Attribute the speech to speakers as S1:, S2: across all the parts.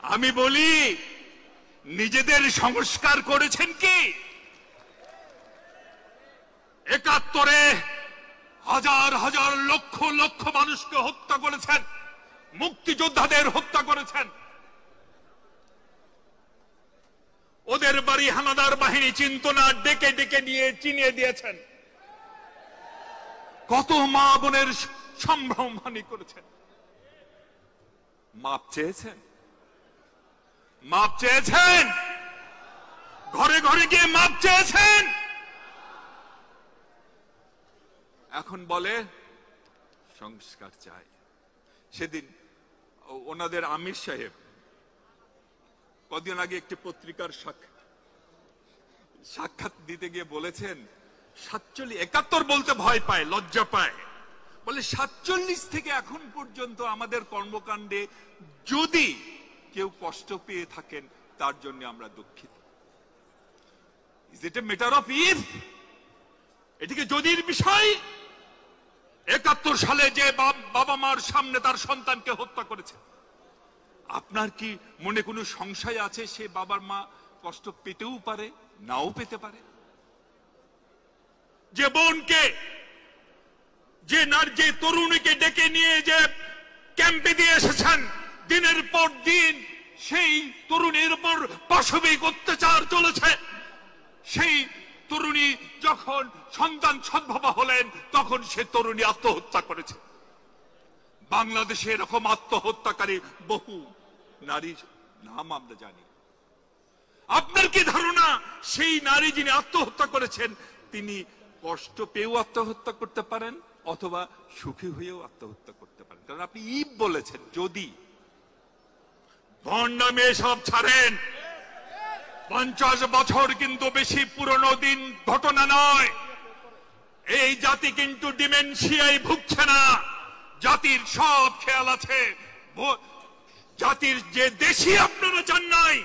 S1: আমি বলি, নিজেদের সংস্কার করেছেন কি? ৭১-এ হাজার হাজার লক্ষ লক্ষ মানুষকে হত্যা করেছেন, মুক্তিযোদ্ধাদের হত্যা করেছেন। ওদের বাড়ি হানাদার বাহিনী চিনত না, ডেকে ডেকে নিয়ে চিনিয়ে দিয়েছেন। কত মা বোনের সম্ভ্রমহানি করেছেন। মাপ চেয়েছেন? মাপ চেয়েছেন? ঘরে ঘরে গিয়ে মাপ চেয়েছেন? এখন বলে সংস্কার চাই। সেদিন ওনাদের আমির সাহেব কদিন আগে একটি পত্রিকার সাক্ষাৎ দিতে গিয়ে বলেছেন ৭৭ বলতে ভয় পায়, লজ্জা পায়। বলে ৪৭ থেকে এখন পর্যন্ত আমাদের কর্মকাণ্ডে যদি কেউ কষ্ট পেয়ে থাকেন তার জন্য আমরা দুঃখিত। Is it a matter of if? এটিকে যদির বিষয়? ৭১ সালে যে বাবা মার সামনে তার সন্তানকে হত্যা করেছে, আপনার কি মনে কোনো সংশয় আছে সে বাবার মা কষ্ট পেতেও পারে, নাও পেতে পারে? যে বোনকে, যে তরুণীকে ডেকে নিয়ে যে ক্যাম্পে দিয়ে এসেছেন, দিনের পর দিন সেই তরুণীর উপর পাশবিক অত্যাচার চলেছে। সেই তরুণী যখন সন্তান সদ্ভবা হলেন তখন সে তরুণী আত্মহত্যা করেছে। বাংলাদেশে এরকম আত্মহত্যাকারী বহু নারীর নাম আমরা জানি। আপনার কি ধারণা সেই নারী যিনি আত্মহত্যা করেছেন তিনি কষ্ট পেয়েও আত্মহত্যা করতে পারেন অথবা সুখী হয়েও আত্মহত্যা করতে পারেন? কারণ আপনি ইব বলেছেন যদি। ভণ্ডামি সব ছাড়েন। ৫০ বছর কিন্তু বেশি পুরনো দিন ঘটনা নয়। এই জাতি কিন্তু ডিমেনশিয়ায় ভুগছে না। জাতির সব খেয়াল আছে। জাতির যে দেশই আপনারা চান নাই,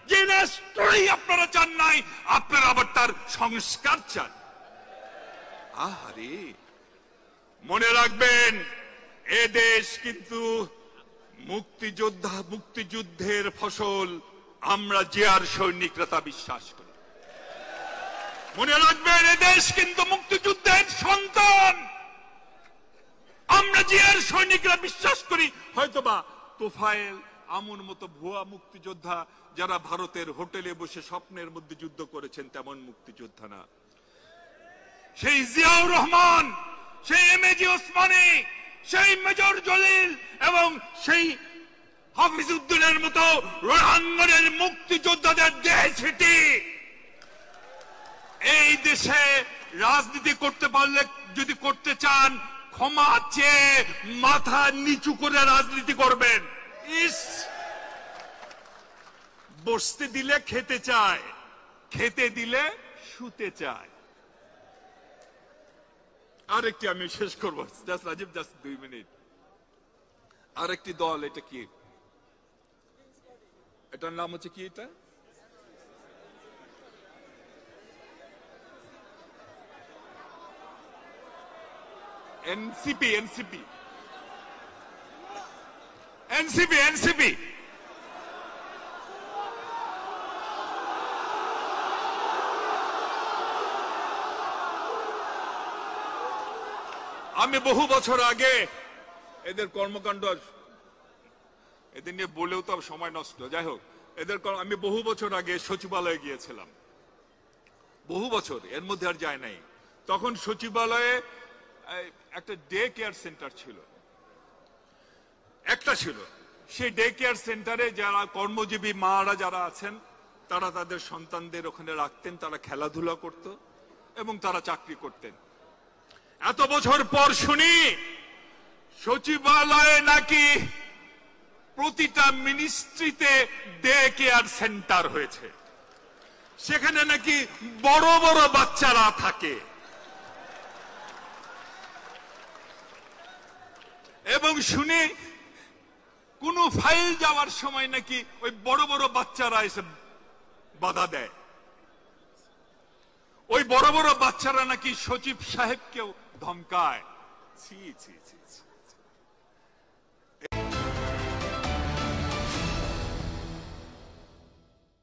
S1: যে রাষ্ট্রই আপনারা চান নাই, আপনারা আবার তার সংস্কার চান। আহারে, মনে রাখবেন এ দেশ কিন্তু মুক্তিযুদ্ধের ফসল। আমরা জিয়ার সৈনিকরা তা বিশ্বাস করি। মনে রাখবেন এ দেশ কিন্তু মুক্তিযুদ্ধের সন্তান। আমরা জিয়ার সৈনিকরা বিশ্বাস করি। হয়তোবা তোফায়েল আমুর মতো ভুয়া মুক্তিযোদ্ধা যারা ভারতের হোটেলে বসে স্বপ্নের মধ্যে যুদ্ধ করেছেন তেমন মুক্তিযোদ্ধা না। সেই জিয়াউর রহমান, সেই এমএজি ওসমানী, সেই মেজর জলিল এবং সেই হাফিজউদ্দিনের মতো রোহাঙ্গনের মুক্তিযোদ্ধাদের দেশটি। এই দেশে রাজনীতি করতে পারলে, যদি করতে চান, ক্ষমা চেয়ে মাথা নিচু করে রাজনীতি করবেন। ইস, বসতে দিলে খেতে চায়, খেতে দিলে শুতে চায়। আরেকটি আমি শেষ করবো, জাস্ট রাজীব, জাস্ট 2 মিনিট। আরেকটি দল, এটা কি, এটার নাম হচ্ছে কি, এটা এনসিপি। আমি বহু বছর আগে এদের কর্মকাণ্ড, এদের নিয়ে বলেও তো সময় নষ্ট, যাই হোক, আমি বহু বছর আগে সচিবালয়ে গিয়েছিলাম। বহু বছর, এর মধ্যে আর যায় নাই। তখন সচিবালয়ে একটা ডে কেয়ার সেন্টার ছিল, একটা ছিল। সেই ডে কেয়ার সেন্টারে যারা কর্মজীবী মারা যারা আছেন তারা তাদের সন্তানদের ওখানে রাখতেন, তারা খেলাধুলা করত এবং তারা চাকরি করতেন। এত বছর পর শুনি সচিবালয়ে নাকি প্রতিটা মিনিস্ট্রিতে ডে কেয়ার সেন্টার হয়েছে। সেখানে নাকি বড় বড় বাচ্চারা থাকে এবং শুনে কোন ফাইল যাওয়ার সময় নাকি ওই বড় বড় বাচ্চারা এসে বাধা দেয়। ওই বড় বড় বাচ্চারা নাকি সচিব সাহেবকেও ধমকায়। ছি ছি ছি।